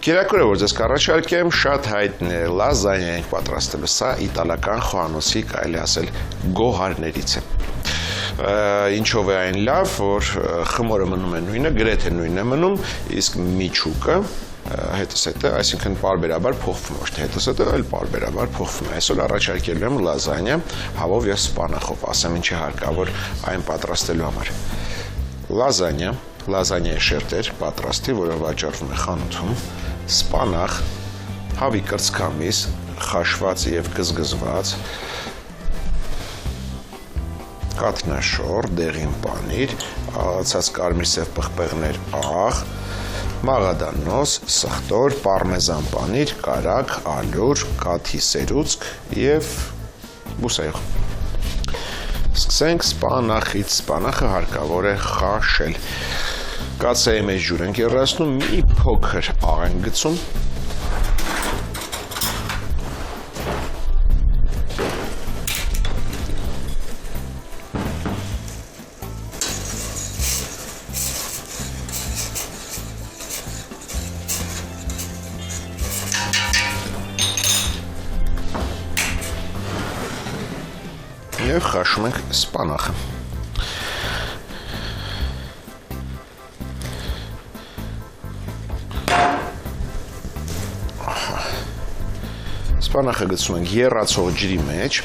Կերակուրը, որ ձեզ կառաջարկեմ, շատ հայտնի է, լազանիա ենք պատրաստելու, սա իտալական խոհանոցի, կարելի ասել, գոհարներից է։ Ինչով է այն լավ, որ խմորը մնում է նույնը, գրեթե նույնն է մնում, իսկ միջուկը հետսետը, այսինքն պարբերաբար փոխվում է, ոչ թե հետսետը, այլ պարբերաբար փոխվում է։ Այսօր առաջարկելու եմ լազանիա հավով եւ սպանախով, ասեմ ինչի հարկավոր այն պատրաստելու համար։ Լազանիայի շերտեր պատրաստի, որը վաճառվում է խանութում, սպանախ, հավի կրծքամիս, խաշված եւ գզգզված, կաթնաշոր, դեղին պանիր, աղացած կարմիր սև պղպեղներ, աղ, մաղադանոց, սխտոր, պարմեզան պանիր, կարագ, ալյուր, կաթի սերուցք եւ բուսայող։ Սկսենք սպանախից, սպանախը հարկավոր է խաշել։ Կացայի մեջ ջուր ենք եռացնում, մի փոքր աղ ենք գցում։ Եվ խաշում ենք սպանախը։ Սպանախը գցում ենք եռացող ջրի մեջ,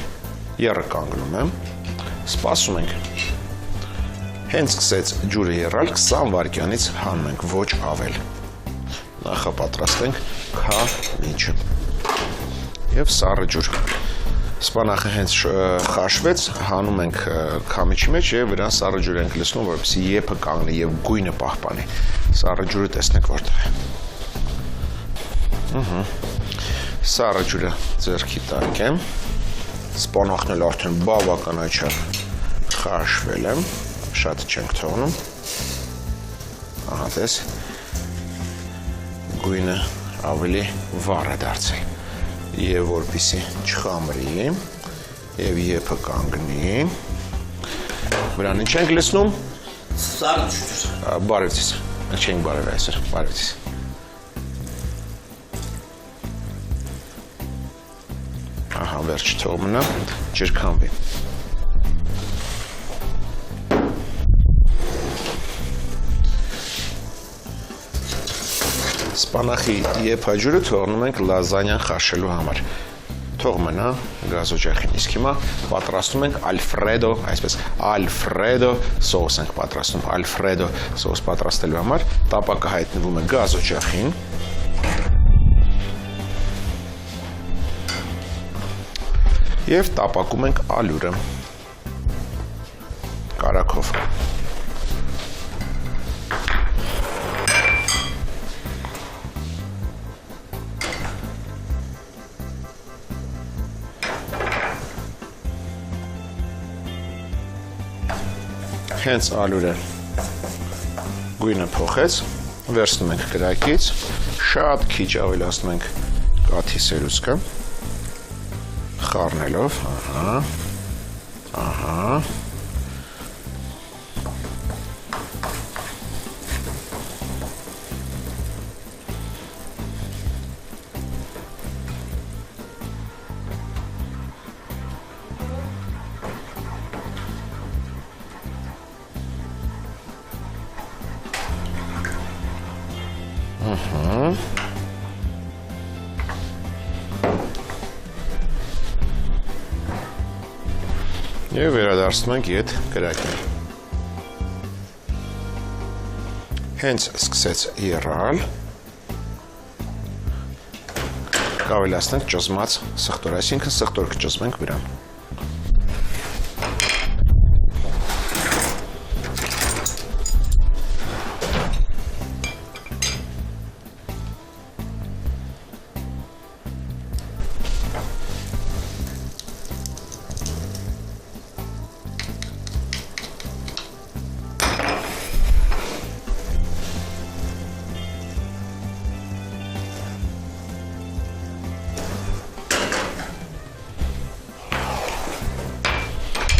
եռը կանգնում եմ, սպասում ենք։ Հենց սկսեց ջուրը եռալ, 20 վայրկյանից հանում ենք, ոչ ավել։ Նախապատրաստենք քամիչը եւ սառը ջուր։ Սպանախը հենց խաշվեց, հանում ենք քամիչի մեջ եւ վրան սառը ջուր ենք լցնում, որպեսզի եփը կանգնի եւ գույնը պահպանի։ Սառը ջուրը տեսնենք որտեղ է։ Սառը ջուրը ձեռքի տակ եմ, սպանախն էլ արդեն բավականաչափ խաշվել եմ, շատ չենք թողնում, ահա տես, գույնը ավելի վառ է դարձել, և որպեսզի չխամրի, և եփը կանգնի, վրան ինչ ենք լցնում, սառը ջուր, բարև ձեզ, չենք բարև այսօր, բարև ձեզ։ Ահա, վերջ թող մնա, ջրքամվի։ Սպանախի եփաջուրը թողնում ենք լազանյան խաշելու համար։ Թող մնա գազօջախին։ Իսկ հիմա պատրաստում ենք ալֆրեդո, այսպես ալֆրեդո սոուս ենք պատրաստում։ Ալֆրեդո սոուս պատրաստելու համար տապակը հայտնվում է գազօջախին։ Եվ տապակում ենք ալյուրը կարագով։ Հենց ալյուրը գույնը փոխեց, վերցնում ենք կրակից, շատ քիչ ավելացնում ենք կաթի սերուցքը, խառնելով, ահա, Եվ վերադարձնում ենք ետ կրակին։ Հենց սկսեց եռալ, կավելացնենք ճզմած սխտոր, այսինքն սխտոր կճզմենք վրան։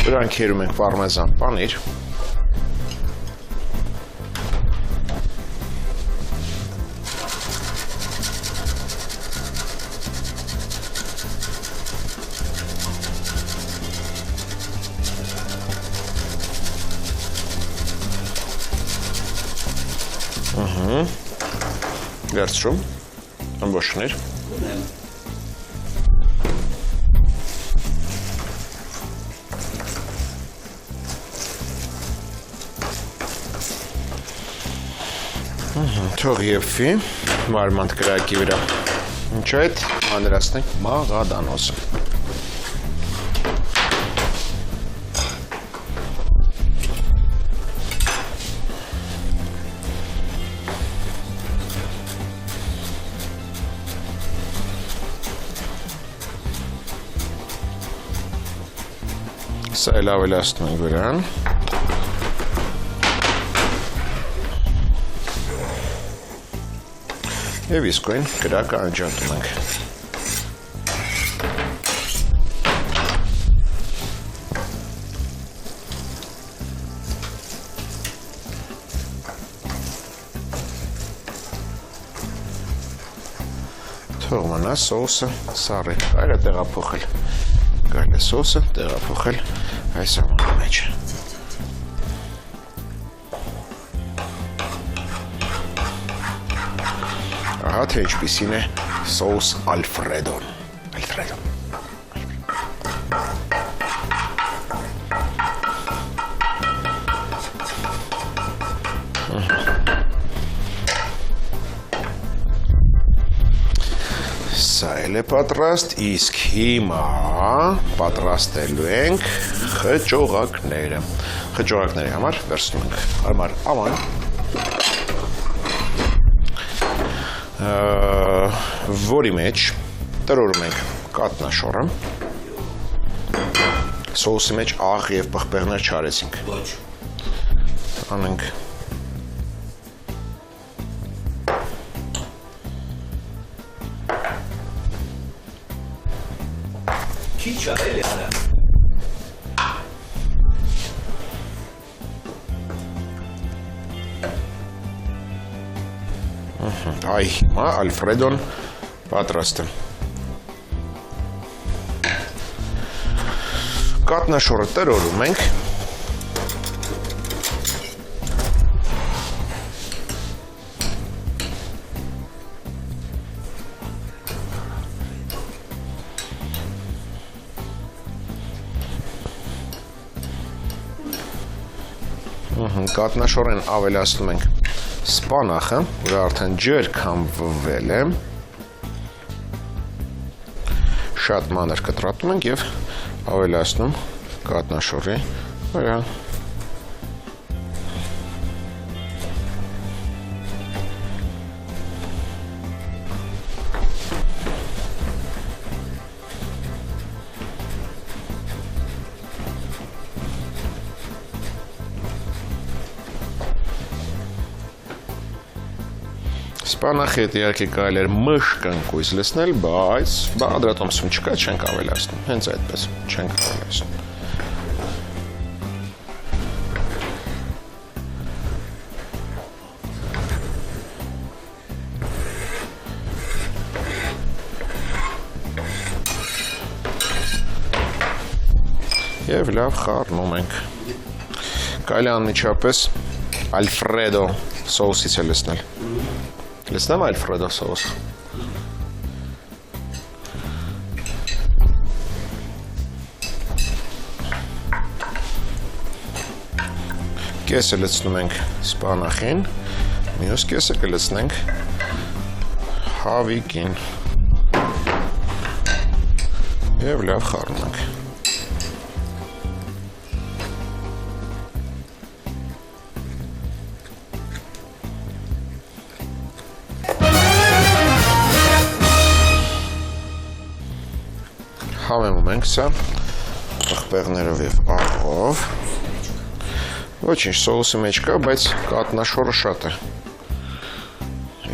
Վրան քերում ենք պարմեզան պանիր, Վերցրում, ըմբոշներ։ Թող եփվի մարմանդ կրակի վրա։ Ինչ այդ մանրացնենք մաղադանոսը։ Սա էլ ավելացնում ենք վրան։ Եվ իսկույն կրակը անջատում ենք։ Թող մնա սոուսը սառի, այլ է տեղափոխել։ Գալի սոուսը տեղափոխել այս ամենի մեջ։ Ահա թե ինչպիսին է սոուս ալֆրեդոն։ Սա էլ է պատրաստ, իսկ հիմա պատրաստելու ենք խճողակները։ Խճողակների համար վերցնում ենք հարմար աման, որի մեջ տրորում ենք կատնաշորը, սոուսի մեջ աղ և պղպեղներ չարեցինք։ Ոչ։ Անենք Քիչ է էլի արա։ Այ հիմա ալֆրեդոն պատրաստ է։ Կատնաշորը տրորում ենք։ Կատնաշորեն ավելացնում ենք սպանախը, որը արդեն ջրքամվել է, շատ մանր կտրատում ենք և ավելացնում կատնաշորի վրա։ Սպանախի հետ իհարկե կարելի էր մշկնկույզ լցնել, բայց բաղադրատոմսում չկա, չենք ավելացնում, հենց այդպես չենք ավելացնում։ Եվ լավ խառնում ենք։ Կարելի անմիջապես ալֆրեդո սոուսից է լցնել։ Լցնեմ ալֆրեդո սոուս։ Կեսը լցնում ենք սպանախին, մյուս կեսը կլցնենք հավիկին։ Եվ լավ խառնում ենք։ Համեմում ենք սա պղպեղներով և աղով։ Ոչինչ, սոուսի մեջ կա, բայց կատնաշորը շատ է։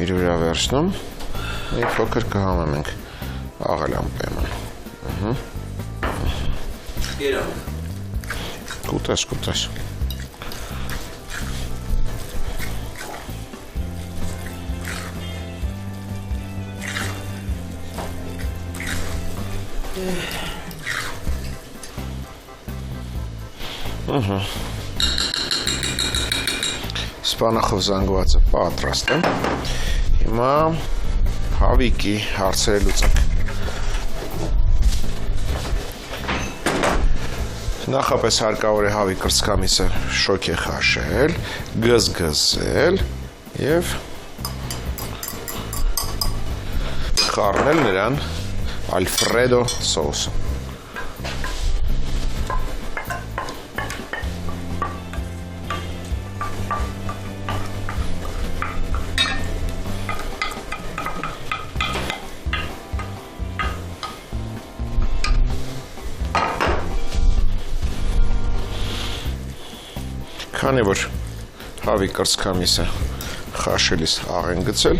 Իր վրա վերցնում, մի փոքր կհամեմենք աղալան պեման։ Երամ։ Կուտես։ Սպանախով զանգվածը պատրաստ է։ Հիմա հավիկի հարցերը լուծենք։ Նախապես հարկավոր է հավի կրծքամիսը շոկ է խաշել, գզգզել և խառնել նրան ալֆրեդո սոուսը։ Քանի որ հավի կրծքամիսը խաշելիս աղ են գցել,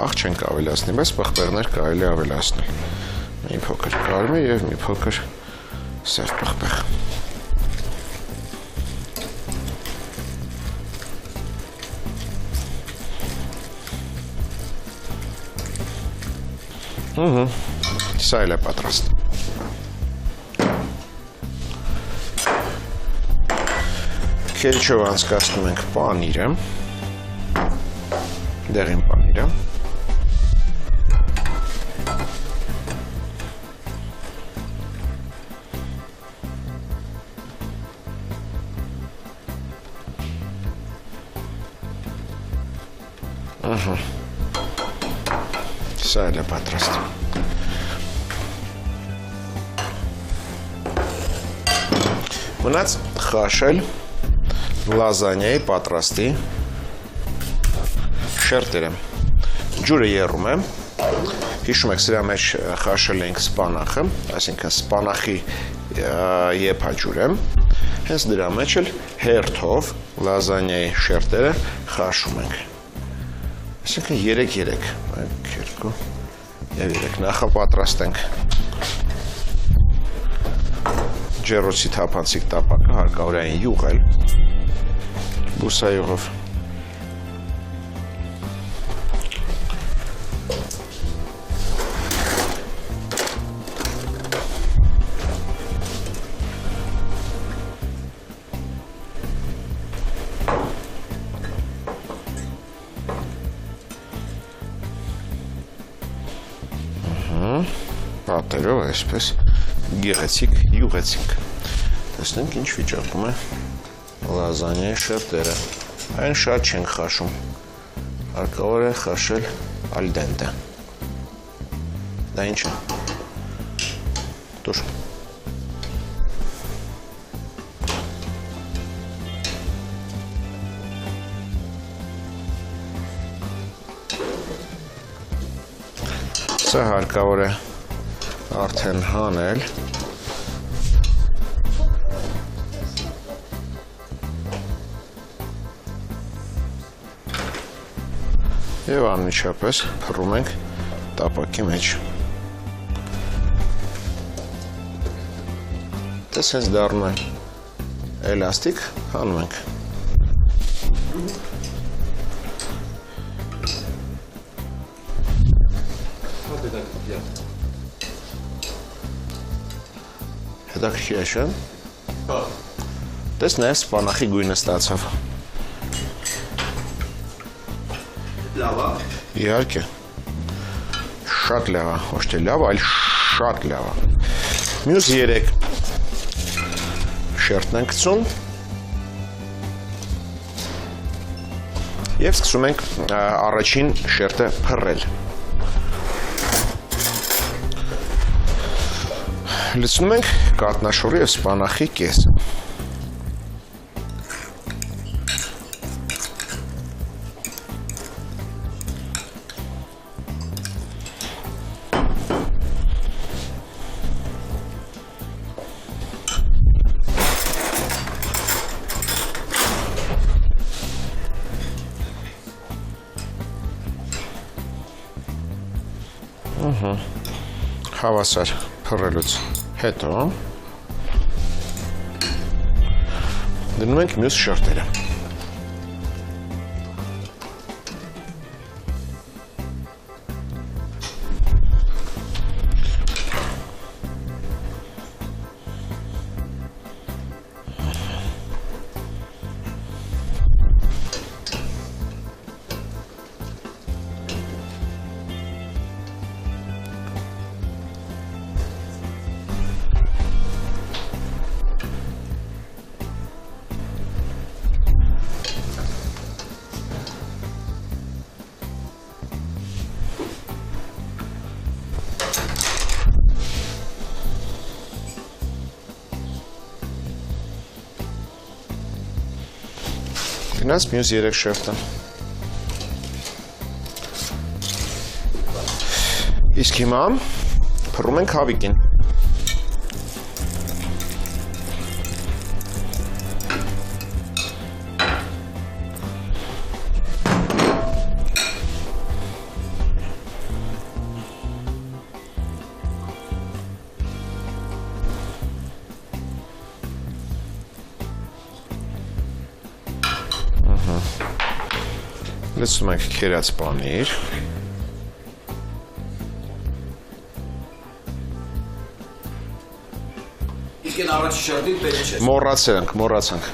աղ չենք ավելացնի, բայց պղպեղներ կարելի ավելացնել։ Մի փոքր կարմիր և մի փոքր սև պղպեղ։ Սա էլ է պատրաստ։ Քեչով անցկացնում ենք պանիրը, դեղին պանիրը, սա էլ է պատրաստ։ Մնաց խաշել լազանյայի պատրաստի շերտերը։ Ջուրը եռում է, հիշում եք սրա մեջ խաշել ենք սպանախը, այսինքն սպանախի եփաջուր է, հենց դրա մեջ էլ հերթով լազանյայի շերտերը խաշում ենք։ Այսինքն 3-3, 1, 2 և 3 նախապատրաստենք ջեռոցի թափանցիկ տապակը, հարկավոր է յուղել բուսայուղով։ Պատերով այսպես գեղեցիկ յուղեցինք։ Տեսնենք ինչ վիճակում է լազանյայի շերտերը, այն շատ չենք խաշում, հարկավոր է խաշել al dente։ Դա ինչ է։ Տուր։ Սա հարկավոր է արդեն հանել։ Եվ անմիջապես փռում ենք տապակի մեջ։ Դες հենց դառնում է էլաստիկ, հանում ենք։ Հետաքրքիր է, չէ՞։ Դες նայես սպանախի գույնը ստացավ։ Լավ է։ Իհարկե։ Շատ լավ է, ոչ թե լավ, այլ շատ լավ է։ Մյուս 3 շերտն ենք գցում և սկսում ենք առաջին շերտը փռել։ Լցնում ենք կատնաշորի և սպանախի կեսը։ Հավասար փռելուց հետո դնում ենք մյուս շերտերը։ Գնաց մյուս 3 շերտը։ Իսկ հիմա փռում ենք հավիկին։ Լցնում ենք քերած պանիր։ Իսկ այն առաջի շերտին պետք չէ։ Մոռացանք։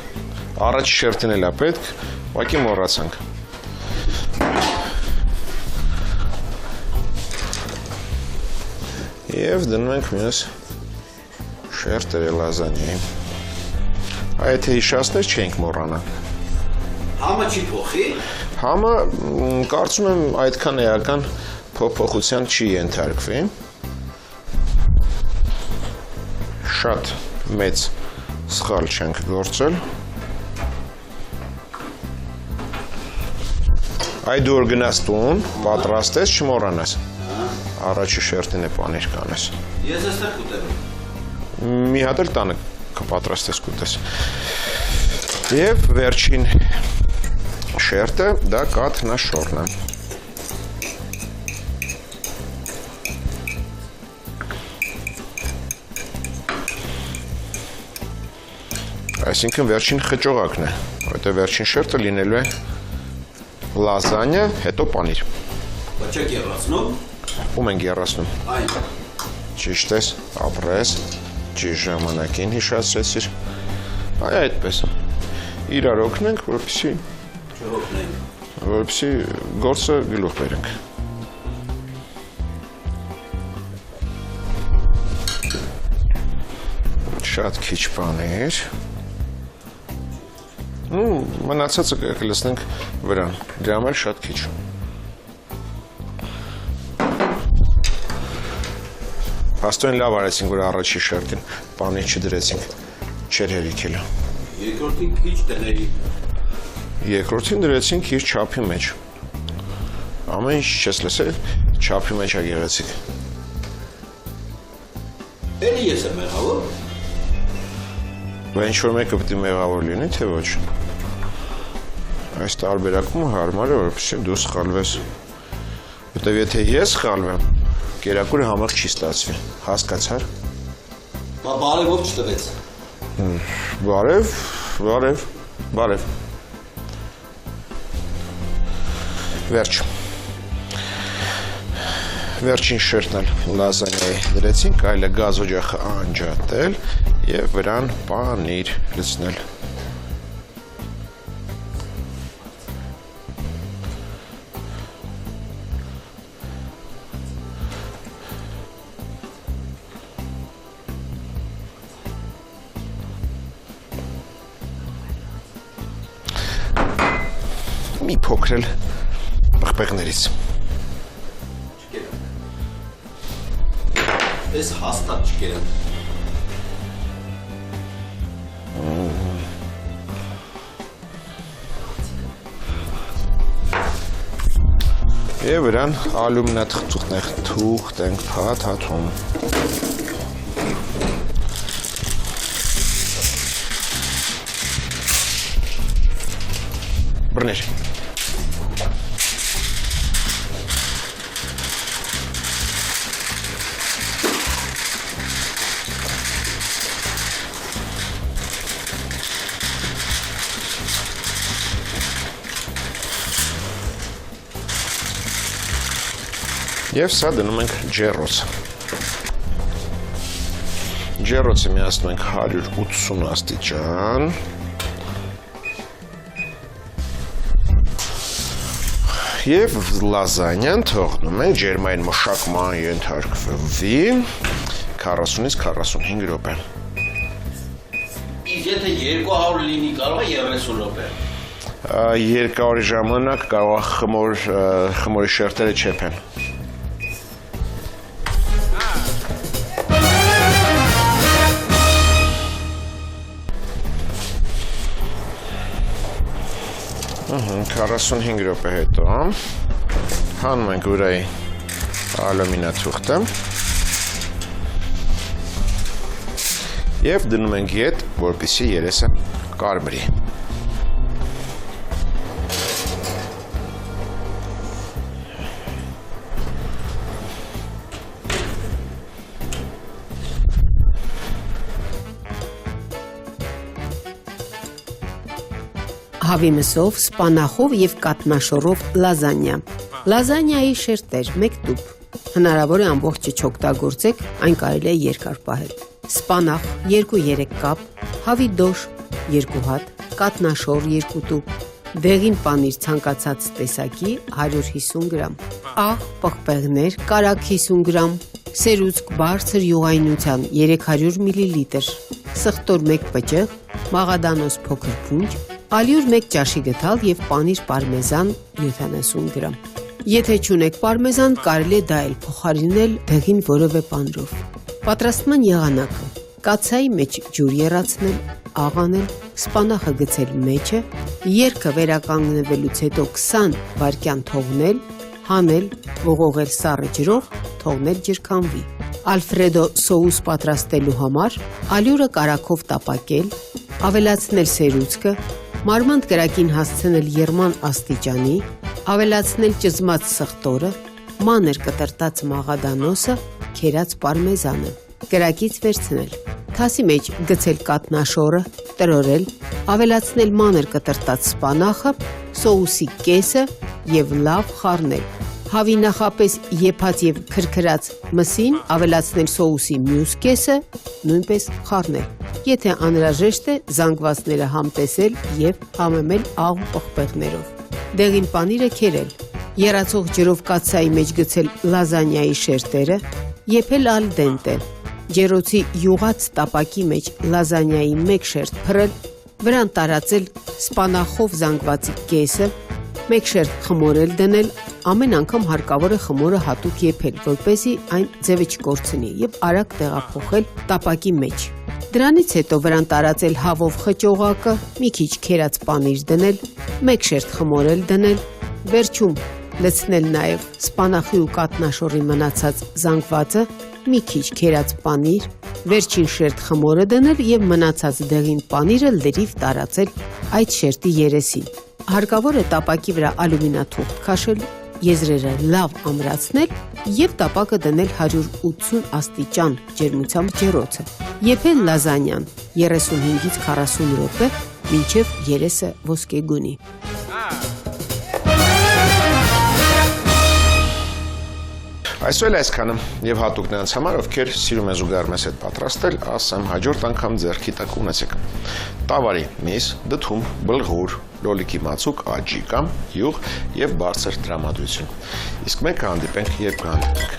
Առաջի շերտին էլ է պետք, ուղղակի մոռացանք։ Եվ դնում ենք մյուս շերտերը լազանիայի։ Այդ հիշացներ չենք մոռանա։ Համը չի փոխի։ Համը կարծում եմ այդքան էական փոփոխության չի ենթարկվի։ Շատ մեծ սխալ չենք գործել։ Այ դու որ գնաս տուն, պատրաստես, չմոռանաս։ Առաջի շերտին է պանիր կանես։ Ես էստեղ կուտեմ։ Մի հատ էլ տանը կպատրաստես կուտես։ Եվ վերջին շերտը դա կաթնաշորն է։ Այսինքն վերջին խճողակն է, որտեղ վերջին շերտը լինելու է լազանիա, հետո պանիր։ Բայց չեք եռացնում։ Ում ենք եռացնում։ Այն։ Ճիշտ ես, ապրես, ճիշտ ժամանակին հիշացրեցիր։ Այ այդպես։ Իրար օգնենք, որպեսզի գործը գլուխ բերենք։ Շատ քիչ պանիր։ Մնացածը կլցնենք վրան, դրա համար շատ քիչ։ Հաստոյն լավ արեցինք, որ առաջի շերտին պանիր չդրեցինք, չեր հերիքել։ Երկրորդին քիչ դների։ Երկրորդին դրեցինք իր չափի մեջ։ Ամեն ինչ չես լսել, չափի մեջ է գեղեցիկ։ Էլի ես եմ մեղավոր։ Բա ինչ-որ մեկը պետք է մեղավոր լինի, թե ոչ։ Այս տարբերակումը հարմար է, որպեսզի դու սխալվես։ Որտեվ եթե ես սխալվեմ, կերակուրը համեղ չի ստացվի։ Հասկացար։ Բա բարևով չտվեց։ Բարև։ Վերջ։ Վերջին շերտն էլ լազանիայի դրեցինք, այլ է գազ օջախը անջատել եւ վրան պանիր լցնել։ Մի փոքր էլ պղպեղներից։ Ես հաստատ չկերեմ։ Եվ վրան ալումնաթղթուղթ ենք փաթաթում։ Բռներ։ Եվ սա դնում ենք ջեռոց։ Ջեռոցը միացնում ենք 180 աստիճան։ Եվ լազանյան թողնում ենք ջերմային մշակման ենթարկվի 40-ից 45 րոպե։ Իսկ եթե 200 լինի, կարող է 30 րոպե։ Երկարի ժամանակ կարող խմորի շերտերը չեփեն։ 45 րոպե հետո հանում ենք վրայի ալյումինաթուղթը և դնում ենք ետ, որպեսզի երեսը կարմրի։ Հավի մսով, սպանախով և կատնաշորով լազանյա։ Լազանյայի շերտեր 1 տուփ։ Հնարավոր է ամբողջը չօգտագործեք, այն կարելի է երկար պահել։ Սպանախ 2-3 կապ, հավի դոշ 2 հատ, կատնաշոր 2 տուփ, դեղին պանիր ցանկացած տեսակի 150 գրամ, աղ, պղպեղներ, կարագ 50 գրամ, սերուցք բարձր յուղայնության 300 մլ, սխտոր 1 պճեղ, մաղադանոց փոքր փունջ, ալյուր 1 ճաշի գդալ և պանիր պարմեզան 70 գրամ։ Եթե չունեք պարմեզան, կարելի է դա էլ փոխարինել դեղին որևէ պանրով։ Պատրաստման եղանակը. կաթսայի մեջ ջուր եռացնել, աղ անել, սպանախը գցել մեջը, երգը վերականգնվելուց հետո 20 վայրկյան թողնել, հանել, ողողել սառը ջրով, թողնել ջրքանվի։ Ալֆրեդո սոուս պատրաստելու համար ալյուրը կարագով տապակել, ավելացնել սերուցքը, մարմանդ կրակին հասցնել եռման աստիճանի, ավելացնել ճզմած սխտորը, մանր կտրտած մաղադանոսը, քերած պարմեզանը, կրակից վերցնել, թասի մեջ գցել կատնաշորը, տրորել, ավելացնել մանր կտրտած սպանախը, սոուսի կեսը և լավ խառնել։ Հավի նախապես եփած և քրքրած մսին ավելացնել սոուսի մյուս կեսը, նույնպես խառնել։ Եթե անհրաժեշտ է, զանգվածները համտեսել և համեմել աղ ու պղպեղներով։ Դեղին պանիրը քերել, եռացող ջրով կաթսայի մեջ գցել լազանյայի շերտերը, եփել ալ դենտե, ջեռոցի յուղած տապակի մեջ լազանյայի 1 շերտ փռել, վրան տարածել սպանախով զանգվածի կեսը, 1 շերտ խմորել դնել, ամեն անգամ հարկավոր է խմորը հատուկ եփել, որպեսզի այն ձևը չկորցնի և արագ տեղափոխել տապակի մեջ։ Դրանից հետո վրան տարածել հավով խճողակը, մի քիչ քերած պանիր դնել, 1 շերտ խմորել դնել, վերջում լցնել նաև սպանախի ու կատնաշորի մնացած զանգվածը, մի քիչ քերած պանիր, վերջին շերտ խմորը դնել և մնացած դեղին պանիրը լրիվ տարածել այդ շերտի երեսին։ Հարկավոր է տապակի վրա ալյումինաթուղթ քաշել, եզրերը լավ ամրացնել և տապակը դնել 180 աստիճան ջերմությամբ ջեռոցը։ Եփել լազանյան 35-ից 40 րոպե, մինչև երեսը ոսկեգունի։ Այսօր այսքանը եւ հատուկ նրանց համար, ովքեր սիրում են զուգահեռ մեզ հետ պատրաստել, ասեմ հաջորդ անգամ ձեռքի տակ ունեցեք տավարի միս, դդում, բլղուր, լոլիկի մածուկ, աջի կամ յուղ եւ բարձր տրամադրություն։ Իսկ մենք կհանդիպենք, երբ կհանդիպենք։